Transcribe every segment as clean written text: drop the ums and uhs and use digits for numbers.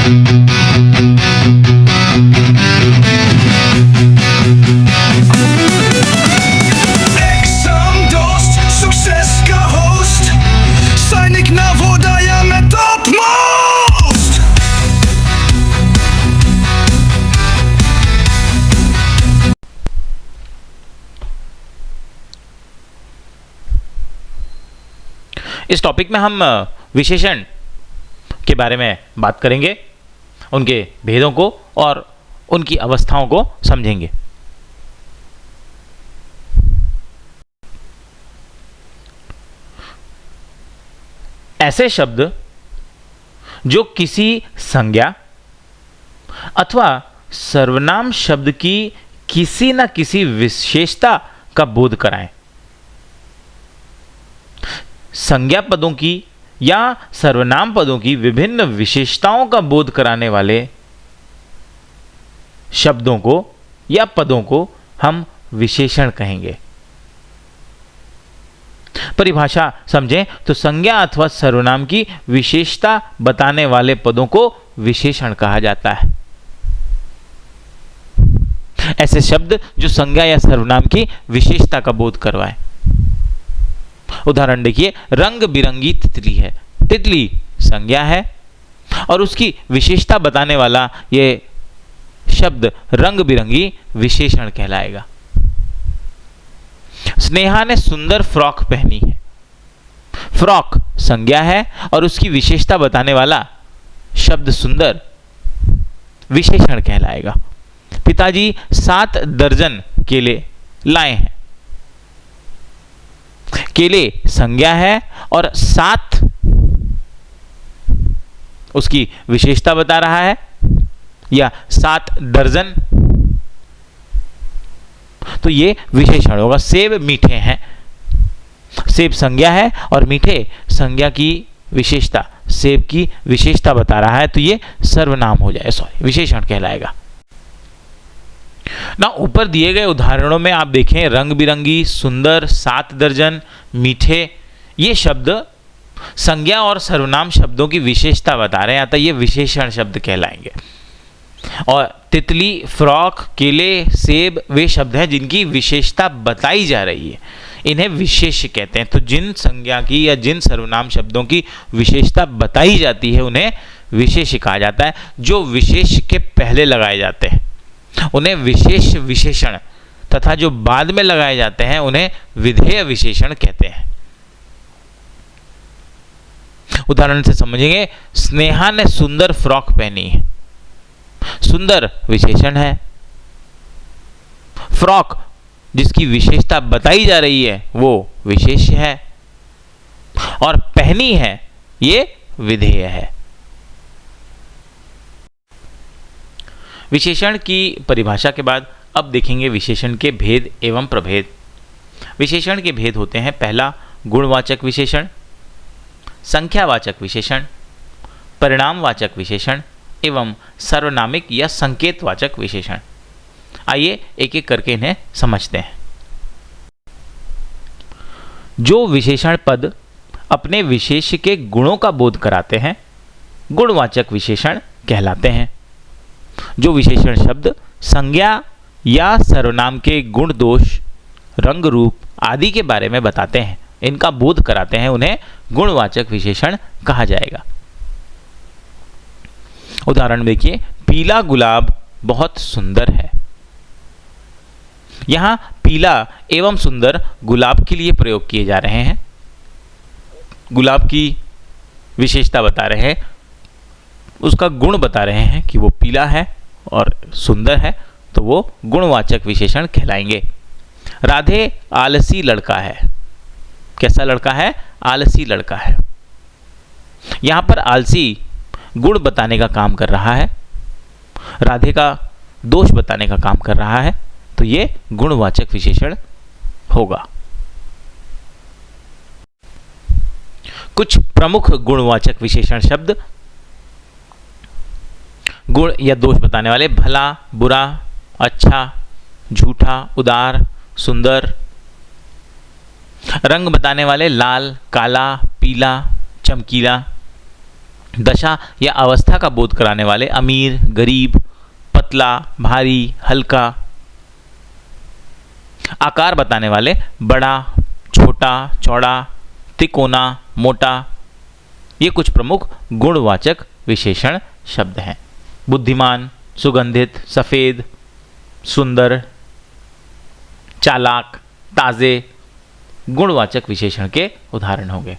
इस टॉपिक में हम विशेषण के बारे में बात करेंगे, उनके भेदों को और उनकी अवस्थाओं को समझेंगे। ऐसे शब्द जो किसी संज्ञा अथवा सर्वनाम शब्द की किसी न किसी विशेषता का बोध कराएं। संज्ञा पदों की या सर्वनाम पदों की विभिन्न विशेषताओं का बोध कराने वाले शब्दों को या पदों को हम विशेषण कहेंगे। परिभाषा समझें तो संज्ञा अथवा सर्वनाम की विशेषता बताने वाले पदों को विशेषण कहा जाता है। ऐसे शब्द जो संज्ञा या सर्वनाम की विशेषता का बोध करवाए। उदाहरण देखिए, रंग बिरंगी तितली है। तितली संज्ञा है और उसकी विशेषता बताने वाला ये शब्द रंग बिरंगी विशेषण कहलाएगा। स्नेहा ने सुंदर फ्रॉक पहनी है। फ्रॉक संज्ञा है और उसकी विशेषता बताने वाला शब्द सुंदर विशेषण कहलाएगा। पिताजी 7 दर्जन केले लाए हैं। केले संज्ञा है और 7 उसकी विशेषता बता रहा है, या 7 दर्जन तो ये विशेषण होगा। सेब मीठे हैं। सेब संज्ञा है और मीठे संज्ञा की विशेषता, सेब की विशेषता बता रहा है, तो ये सर्वनाम हो जाए, विशेषण कहलाएगा। ना ऊपर दिए गए उदाहरणों में आप देखें, रंग बिरंगी, सुंदर, 7 दर्जन, मीठे, ये शब्द संज्ञा और सर्वनाम शब्दों की विशेषता बता रहे हैं, अतः ये विशेषण शब्द कहलाएंगे। और तितली, फ्रॉक, केले, सेब वे शब्द हैं जिनकी विशेषता बताई जा रही है, इन्हें विशेष्य कहते हैं। तो जिन संज्ञा की या जिन सर्वनाम शब्दों की विशेषता बताई जाती है उन्हें विशेष्य कहा जाता है। जो विशेष्य के पहले लगाए जाते हैं उन्हें विशेष विशेषण तथा जो बाद में लगाए जाते हैं उन्हें विधेय विशेषण कहते हैं। उदाहरण से समझेंगे, स्नेहा ने सुंदर फ्रॉक पहनी है। सुंदर विशेषण है। फ्रॉक जिसकी विशेषता बताई जा रही है वो विशेष्य है, और पहनी है ये विधेय है। विशेषण की परिभाषा के बाद अब देखेंगे विशेषण के भेद एवं प्रभेद। विशेषण के भेद होते हैं, पहला गुणवाचक विशेषण, संख्यावाचक विशेषण, परिणामवाचक विशेषण एवं सार्वनामिक या संकेतवाचक विशेषण। आइए एक एक करके इन्हें समझते हैं। जो विशेषण पद अपने विशेष के गुणों का बोध कराते हैं गुणवाचक विशेषण कहलाते हैं। जो विशेषण शब्द संज्ञा या सर्वनाम के गुण, दोष, रंग, रूप आदि के बारे में बताते हैं, इनका बोध कराते हैं, उन्हें गुणवाचक विशेषण कहा जाएगा। उदाहरण देखिए, पीला गुलाब बहुत सुंदर है। यहां पीला एवं सुंदर गुलाब के लिए प्रयोग किए जा रहे हैं। गुलाब की विशेषता बता रहे हैं, उसका गुण बता रहे हैं कि वो पीला है और सुंदर है, तो वो गुणवाचक विशेषण कहलाएंगे। राधे आलसी लड़का है। कैसा लड़का है? आलसी लड़का है। यहां पर आलसी गुण बताने का काम कर रहा है, राधे का दोष बताने का काम कर रहा है, तो ये गुणवाचक विशेषण होगा। कुछ प्रमुख गुणवाचक विशेषण शब्द गुण या दोष बताने वाले: भला, बुरा, अच्छा, झूठा, उदार, सुंदर। रंग बताने वाले: लाल, काला, पीला, चमकीला। दशा या अवस्था का बोध कराने वाले अमीर, गरीब, पतला, भारी, हल्का। आकार बताने वाले बड़ा, छोटा, चौड़ा, तिकोना, मोटा। ये कुछ प्रमुख गुणवाचक विशेषण शब्द हैं। बुद्धिमान, सुगंधित, सफेद, सुंदर, चालाक, ताजे गुणवाचक विशेषण के उदाहरण होंगे।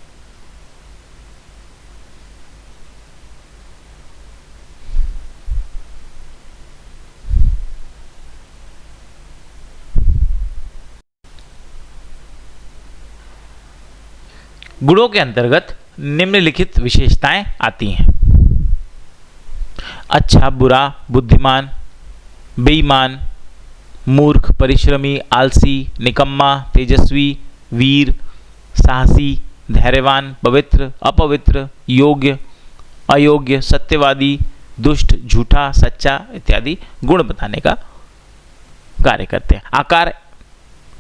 गुणों के अंतर्गत निम्नलिखित विशेषताएं आती हैं। अच्छा, बुरा, बुद्धिमान, बेईमान, मूर्ख, परिश्रमी, आलसी, निकम्मा, तेजस्वी, वीर, साहसी, धैर्यवान, पवित्र, अपवित्र, योग्य, अयोग्य, सत्यवादी, दुष्ट, झूठा, सच्चा इत्यादि गुण बताने का कार्य करते हैं। आकार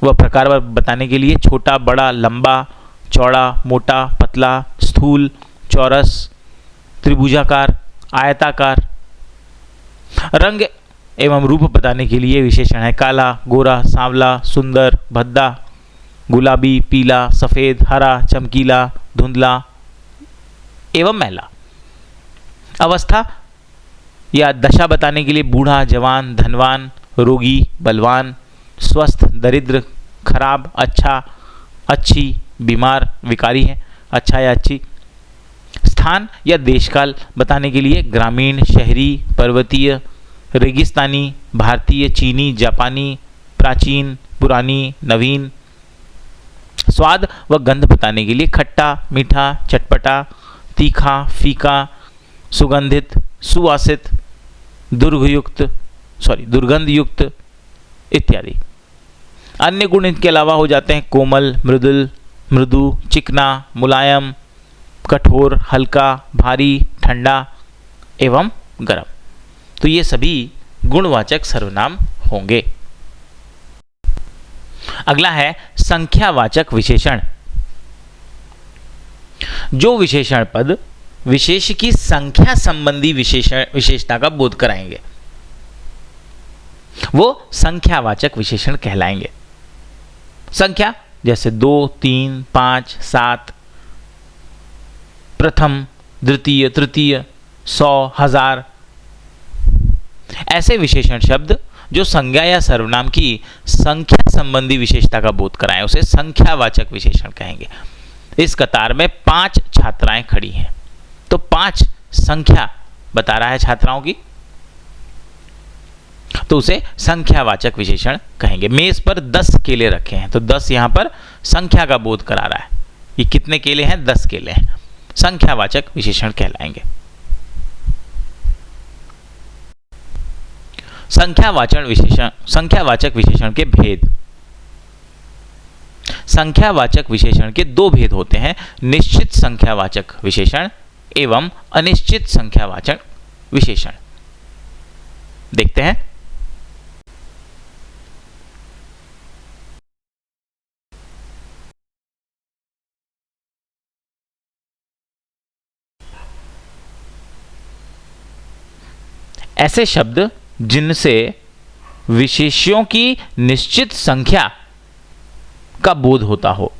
व प्रकार बताने के लिए छोटा, बड़ा, लंबा, चौड़ा, मोटा, पतला, स्थूल, चौरस, त्रिभुजाकार, आयताकार। रंग एवं रूप बताने के लिए विशेषण है काला, गोरा, सांवला, सुंदर, भद्दा, गुलाबी, पीला, सफेद, हरा, चमकीला, धुंधला एवं मैला। अवस्था या दशा बताने के लिए बूढ़ा, जवान, धनवान, रोगी, बलवान, स्वस्थ, दरिद्र, खराब, अच्छा, अच्छी, बीमार, विकारी है, अच्छा या अच्छी। स्थान या देशकाल बताने के लिए ग्रामीण, शहरी, पर्वतीय, रेगिस्तानी, भारतीय, चीनी, जापानी, प्राचीन, पुरानी, नवीन। स्वाद व गंध बताने के लिए खट्टा, मीठा, चटपटा, तीखा, फीका, सुगंधित, सुवासित, दुर्गंध युक्त इत्यादि। अन्य गुण इनके अलावा हो जाते हैं कोमल, मृदु, चिकना, मुलायम, कठोर, हल्का, भारी, ठंडा एवं गर्म। तो ये सभी गुणवाचक सर्वनाम होंगे। अगला है संख्यावाचक विशेषण। जो विशेषण पद विशेष की संख्या संबंधी विशेषता का बोध कराएंगे वो संख्यावाचक विशेषण कहलाएंगे। संख्या जैसे 2, 3, 5, 7, प्रथम, द्वितीय, तृतीय, 100, 1000। ऐसे विशेषण शब्द जो संज्ञा या सर्वनाम की संख्या संबंधी विशेषता का बोध कराएं उसे संख्यावाचक विशेषण कहेंगे। इस कतार में 5 छात्राएं खड़ी हैं, तो 5 संख्या बता रहा है छात्राओं की, तो उसे संख्यावाचक विशेषण कहेंगे। मेज पर 10 केले रखे हैं, तो 10 यहां पर संख्या का बोध करा रहा है। ये कितने केले हैं? 10 केले हैं। संख्यावाचक विशेषण कहलाएंगे। संख्यावाचक विशेषण के भेद। संख्यावाचक विशेषण के 2 भेद होते हैं, निश्चित संख्यावाचक विशेषण एवं अनिश्चित संख्यावाचक विशेषण। देखते हैं। ऐसे शब्द जिनसे विशेष्यों की निश्चित संख्या का बोध होता हो।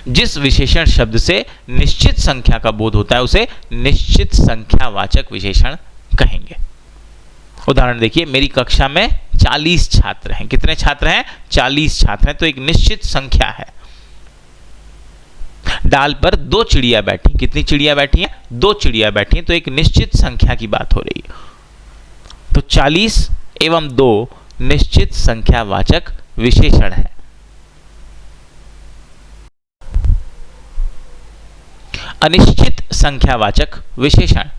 जिस विशेषण शब्द से निश्चित संख्या का बोध होता है उसे निश्चित संख्यावाचक विशेषण कहेंगे। उदाहरण देखिए, मेरी कक्षा में 40 छात्र हैं। कितने छात्र हैं? 40 छात्र हैं, तो एक निश्चित संख्या है। डाल पर 2 चिड़िया बैठी। कितनी चिड़िया बैठी हैं? 2 चिड़िया बैठी हैं, तो एक निश्चित संख्या की बात हो रही है। तो 40 एवं 2 निश्चित संख्यावाचक विशेषण है। अनिश्चित संख्यावाचक विशेषण।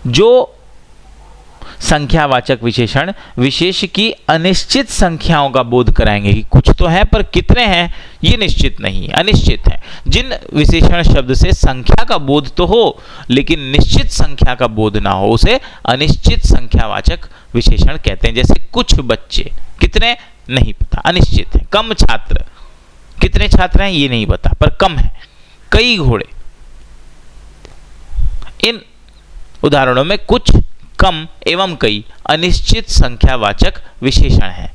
जो संख्यावाचक विशेषण विशेष की अनिश्चित संख्याओं का बोध कराएंगे कि कुछ तो है पर कितने हैं ये निश्चित नहीं है, अनिश्चित है। जिन विशेषण शब्द से संख्या का बोध तो हो लेकिन निश्चित संख्या का बोध ना हो उसे अनिश्चित संख्यावाचक विशेषण कहते हैं। जैसे कुछ बच्चे, कितने नहीं पता, अनिश्चित है। कम छात्र, कितने छात्र हैं ये नहीं पता पर कम है, कई घोड़े। इन उदाहरणों में कुछ, कम एवं कई अनिश्चित संख्यावाचक विशेषण हैं,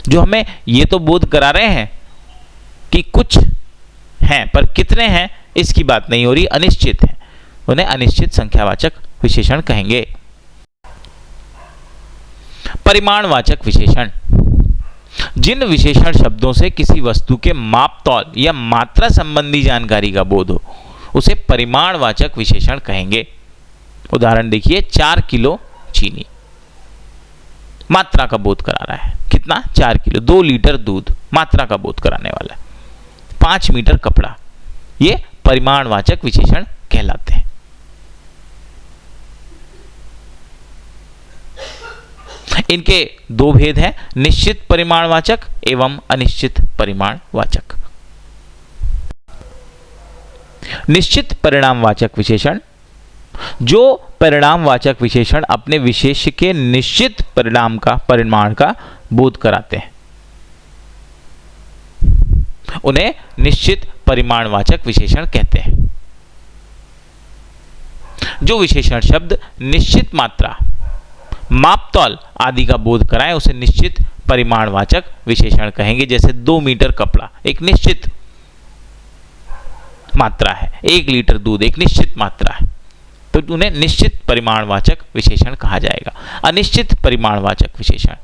जो हमें ये तो बोध करा रहे हैं कि कुछ हैं, पर कितने हैं इसकी बात नहीं हो रही, अनिश्चित हैं, उन्हें अनिश्चित संख्यावाचक विशेषण कहेंगे। परिमाणवाचक विशेषण, जिन विशेषण शब्दों से किसी वस्तु के माप तौल या मात्रा संबंधी जानकारी का बोध हो उसे परिमाणवाचक विशेषण कहेंगे। उदाहरण देखिए, 4 किलो चीनी, मात्रा का बोध करा रहा है। कितना? 4 किलो। 2 लीटर दूध, मात्रा का बोध कराने वाला है। 5 मीटर कपड़ा, ये परिमाणवाचक विशेषण कहलाते हैं। इनके दो भेद हैं, निश्चित परिमाणवाचक एवं अनिश्चित परिमाणवाचक। निश्चित परिणामवाचक विशेषण, जो परिणामवाचक विशेषण अपने विशेष्य के निश्चित परिमाण का बोध कराते हैं, उन्हें निश्चित परिमाणवाचक विशेषण कहते हैं। जो विशेषण शब्द निश्चित मात्रा, मापतौल आदि का बोध कराएं उसे निश्चित परिमाणवाचक विशेषण कहेंगे। जैसे 2 मीटर कपड़ा एक निश्चित मात्रा है, 1 लीटर दूध एक निश्चित मात्रा है, तो उन्हें निश्चित परिमाणवाचक विशेषण कहा जाएगा। अनिश्चित परिमाणवाचक विशेषण,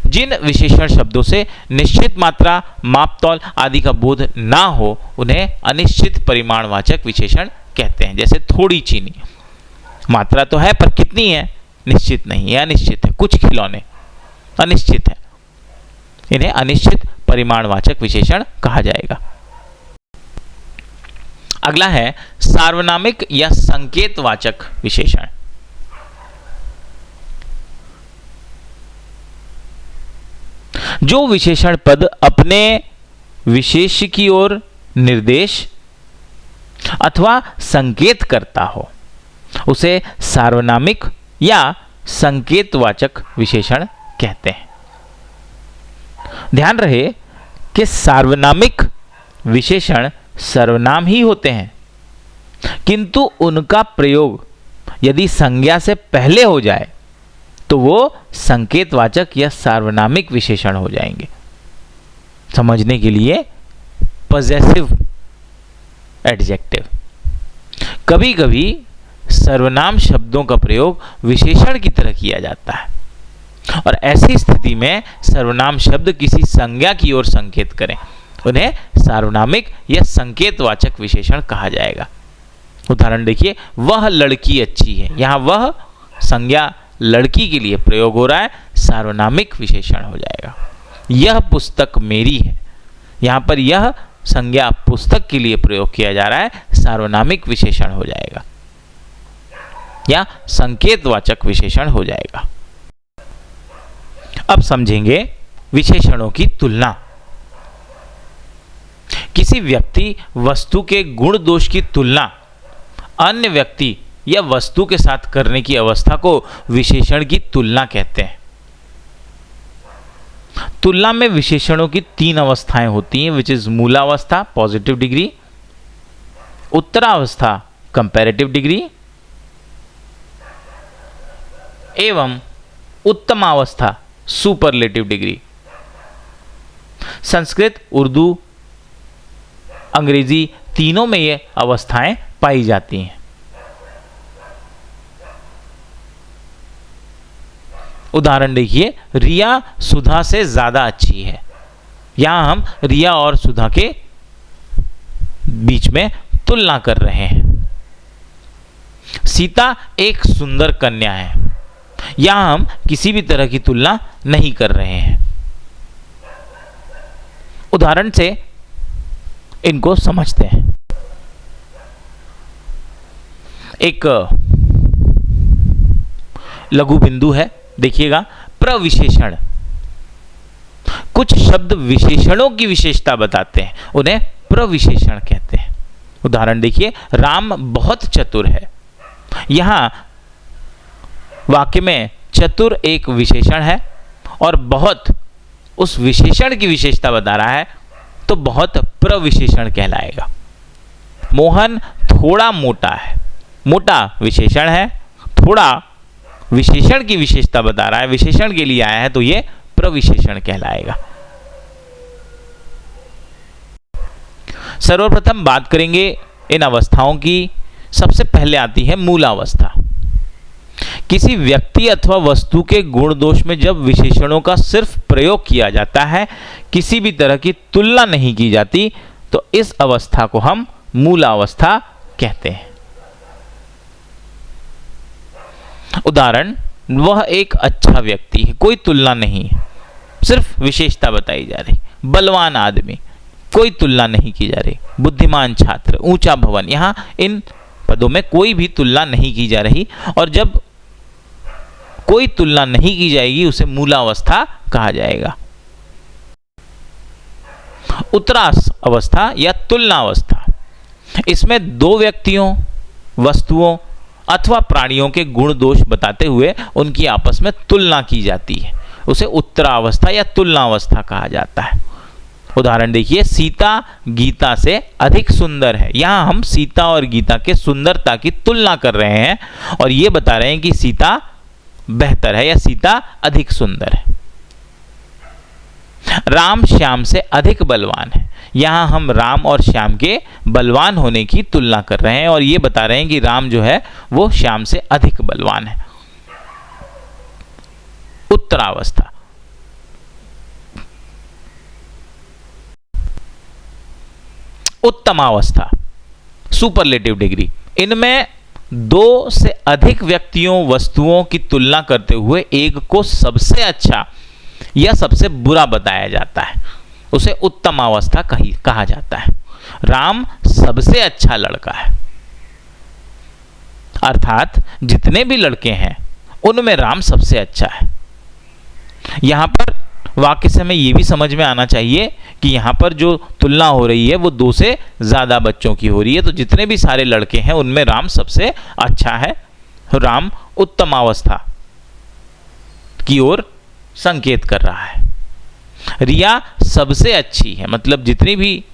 जिन विशेषण शब्दों से निश्चित मात्रा, मापतौल आदि का बोध ना हो उन्हें अनिश्चित परिमाणवाचक विशेषण कहते हैं। जैसे थोड़ी चीनी, मात्रा तो है पर कितनी है निश्चित नहीं है, अनिश्चित है। कुछ खिलौने, अनिश्चित है, इन्हें अनिश्चित परिमाणवाचक विशेषण कहा जाएगा। अगला है सार्वनामिक या संकेतवाचक विशेषण। जो विशेषण पद अपने विशेष्य की ओर निर्देश अथवा संकेत करता हो उसे सार्वनामिक या संकेतवाचक विशेषण कहते हैं। ध्यान रहे कि सार्वनामिक विशेषण सर्वनाम ही होते हैं, किंतु उनका प्रयोग यदि संज्ञा से पहले हो जाए तो वो संकेतवाचक या सार्वनामिक विशेषण हो जाएंगे। समझने के लिए पॉजेसिव एडजेक्टिव, कभी कभी सर्वनाम शब्दों का प्रयोग विशेषण की तरह किया जाता है और ऐसी स्थिति में सर्वनाम शब्द किसी संज्ञा की ओर संकेत करें उन्हें सार्वनामिक या संकेतवाचक विशेषण कहा जाएगा। उदाहरण देखिए, वह लड़की अच्छी है, यहां वह संज्ञा लड़की के लिए प्रयोग हो रहा है, सार्वनामिक विशेषण हो जाएगा। यह पुस्तक मेरी है, यहां पर यह संज्ञा पुस्तक के लिए प्रयोग किया जा रहा है, सार्वनामिक विशेषण हो जाएगा या संकेतवाचक विशेषण हो जाएगा। अब समझेंगे विशेषणों की तुलना। किसी व्यक्ति वस्तु के गुण दोष की तुलना अन्य व्यक्ति या वस्तु के साथ करने की अवस्था को विशेषण की तुलना कहते हैं। तुलना में विशेषणों की 3 अवस्थाएं होती हैं, विच इज मूलावस्था पॉजिटिव डिग्री, उत्तरावस्था कंपैरेटिव डिग्री एवं उत्तमावस्था सुपरलेटिव डिग्री। संस्कृत, उर्दू, अंग्रेजी तीनों में ये अवस्थाएं पाई जाती हैं। उदाहरण देखिए, रिया सुधा से ज्यादा अच्छी है। यहां हम रिया और सुधा के बीच में तुलना कर रहे हैं। सीता एक सुंदर कन्या है, यहां हम किसी भी तरह की तुलना नहीं कर रहे हैं। उदाहरण से इनको समझते हैं। एक लघु बिंदु है, देखिएगा, प्रविशेषण। कुछ शब्द विशेषणों की विशेषता बताते हैं, उन्हें प्रविशेषण कहते हैं। उदाहरण देखिए, राम बहुत चतुर है। यहां वाक्य में चतुर एक विशेषण है और बहुत उस विशेषण की विशेषता बता रहा है, तो बहुत प्रविशेषण कहलाएगा। मोहन थोड़ा मोटा है, मोटा विशेषण है, थोड़ा विशेषण की विशेषता बता रहा है, विशेषण के लिए आया है, तो ये प्रविशेषण कहलाएगा। सर्वप्रथम बात करेंगे इन अवस्थाओं की। सबसे पहले आती है मूलावस्था। किसी व्यक्ति अथवा वस्तु के गुण दोष में जब विशेषणों का सिर्फ प्रयोग किया जाता है, किसी भी तरह की तुलना नहीं की जाती, तो इस अवस्था को हम मूलावस्था कहते हैं। उदाहरण, वह एक अच्छा व्यक्ति है, कोई तुलना नहीं है, सिर्फ विशेषता बताई जा रही। बलवान आदमी, कोई तुलना नहीं की जा रही। बुद्धिमान छात्र, ऊंचा भवन, यहां इन पदों में कोई भी तुलना नहीं की जा रही, और जब कोई तुलना नहीं की जाएगी उसे मूलावस्था कहा जाएगा। उत्तरास अवस्था या तुलनावस्था, इसमें दो व्यक्तियों, वस्तुओं अथवा प्राणियों के गुण दोष बताते हुए उनकी आपस में तुलना की जाती है, उसे उत्तरावस्था या तुलनावस्था कहा जाता है। उदाहरण देखिए, सीता गीता से अधिक सुंदर है। यहां हम सीता और गीता के सुंदरता की तुलना कर रहे हैं और यह बता रहे हैं कि सीता बेहतर है या सीता अधिक सुंदर है। राम श्याम से अधिक बलवान है। यहां हम राम और श्याम के बलवान होने की तुलना कर रहे हैं और यह बता रहे हैं कि राम जो है वो श्याम से अधिक बलवान है। उत्तरावस्था, उत्तमावस्था, सुपरलेटिव डिग्री, इनमें दो से अधिक व्यक्तियों, वस्तुओं की तुलना करते हुए एक को सबसे अच्छा या सबसे बुरा बताया जाता है, उसे उत्तमावस्था कहा जाता है। राम सबसे अच्छा लड़का है, अर्थात जितने भी लड़के हैं उनमें राम सबसे अच्छा है। यहां पर वाक्य से हमें यह भी समझ में आना चाहिए कि यहां पर जो तुलना हो रही है वो दो से ज्यादा बच्चों की हो रही है, तो जितने भी सारे लड़के हैं उनमें राम सबसे अच्छा है। राम उत्तमावस्था की ओर संकेत कर रहा है। रिया सबसे अच्छी है, मतलब जितनी भी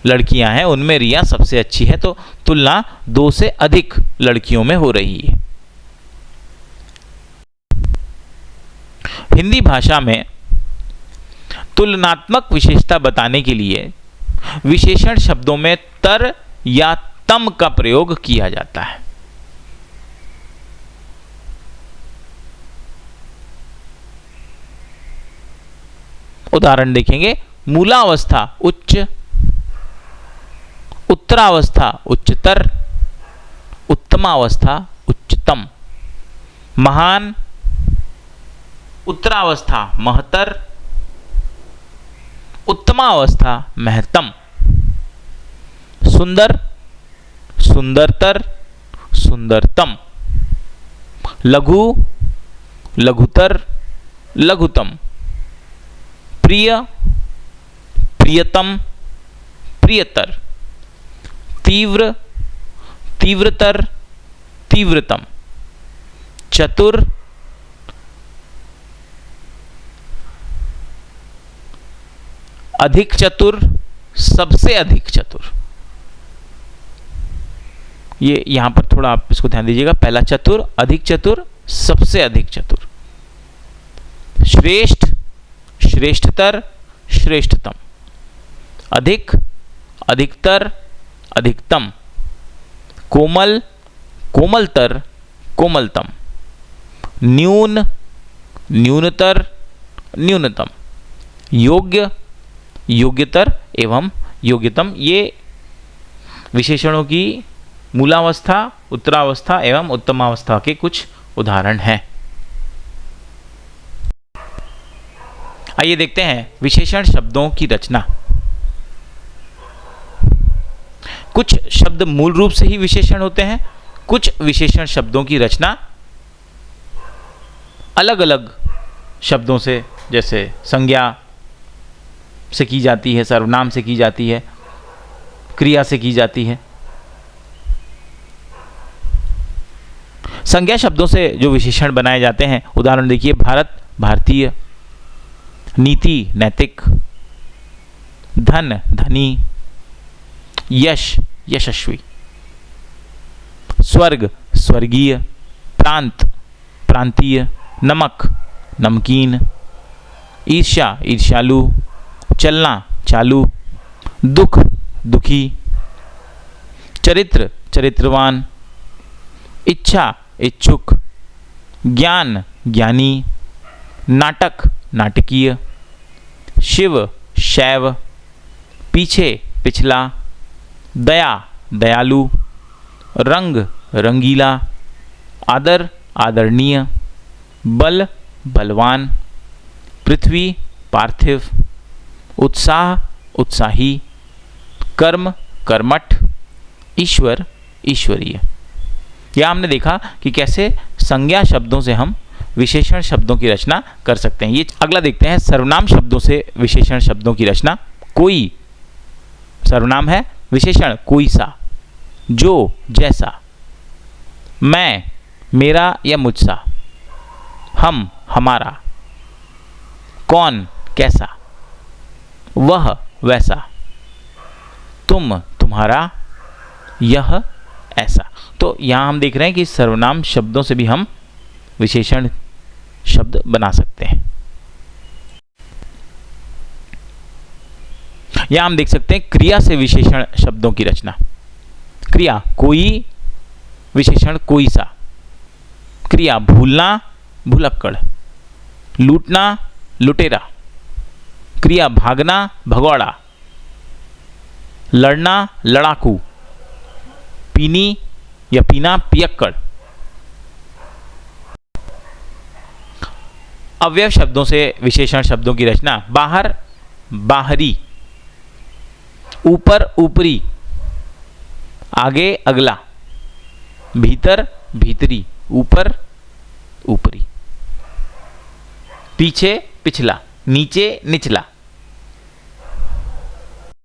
लड़कियां हैं उनमें रिया सबसे अच्छी है, तो तुलना दो से अधिक लड़कियों में हो रही है। हिंदी भाषा में तुलनात्मक विशेषता बताने के लिए विशेषण शब्दों में तर या तम का प्रयोग किया जाता है। उदाहरण देखेंगे, मूलावस्था उच्च, उत्तरावस्था उच्चतर, उत्तमावस्था उच्चतम। महान, उत्तरावस्था महतर, उत्तमावस्था महत्तम। सुंदर, सुंदरतर, सुंदरतम। लघु, लघुतर, लघुतम। प्रिय, प्रियतम, प्रियतर। तीव्र, तीव्रतर, तीव्रतम। चतुर, अधिक चतुर, सबसे अधिक चतुर। ये यहां पर थोड़ा आप इसको ध्यान दीजिएगा, पहला चतुर, अधिक चतुर, सबसे अधिक चतुर। श्रेष्ठ, श्रेष्ठतर, श्रेष्ठतम। अधिक, अधिकतर, अधिकतम। कोमल, कोमलतर, कोमलतम। न्यून, न्यूनतर, न्यूनतम। योग्य, योग्यतर एवं योग्यतम। ये विशेषणों की मूलावस्था, उत्तरावस्था एवं उत्तमावस्था के कुछ उदाहरण हैं। आइए देखते हैं विशेषण शब्दों की रचना। कुछ शब्द मूल रूप से ही विशेषण होते हैं, कुछ विशेषण शब्दों की रचना अलग अलग शब्दों से, जैसे संज्ञा से की जाती है, सर्वनाम से की जाती है, क्रिया से की जाती है। संज्ञा शब्दों से जो विशेषण बनाए जाते हैं, उदाहरण देखिए, भारत भारतीय, नीति नैतिक, धन धनी, यश यशस्वी, स्वर्ग स्वर्गीय, प्रांत प्रांतीय, नमक नमकीन, ईर्ष्या ईर्ष्यालु, चलना चालू, दुख दुखी, चरित्र चरित्रवान, इच्छा इच्छुक, ज्ञान ज्ञानी, नाटक नाटकीय, शिव शैव, पीछे पिछला, दया दयालु, रंग रंगीला, आदर आदरणीय, बल बलवान, पृथ्वी पार्थिव, उत्साह उत्साही, कर्म कर्मठ, ईश्वर ईश्वरीय। यह हमने देखा कि कैसे संज्ञा शब्दों से हम विशेषण शब्दों की रचना कर सकते हैं। ये अगला देखते हैं सर्वनाम शब्दों से विशेषण शब्दों की रचना। कोई सर्वनाम है, विशेषण कोई सा, जो जैसा, मैं मेरा या मुझसा, हम हमारा, कौन कैसा, वह वैसा, तुम तुम्हारा, यह ऐसा। तो यहाँ हम देख रहे हैं कि सर्वनाम शब्दों से भी हम विशेषण शब्द बना सकते हैं। यहाँ हम देख सकते हैं क्रिया से विशेषण शब्दों की रचना। क्रिया कोई, विशेषण कोई सा। क्रिया भूलना भुलक्कड़, लूटना लुटेरा, क्रिया भागना भगौड़ा, लड़ना लड़ाकू, पीनी या पीना पियक्कड़। अव्यय शब्दों से विशेषण शब्दों की रचना। बाहर बाहरी, ऊपर ऊपरी, आगे अगला, भीतर भीतरी, ऊपर ऊपरी, पीछे पिछला, नीचे निचला,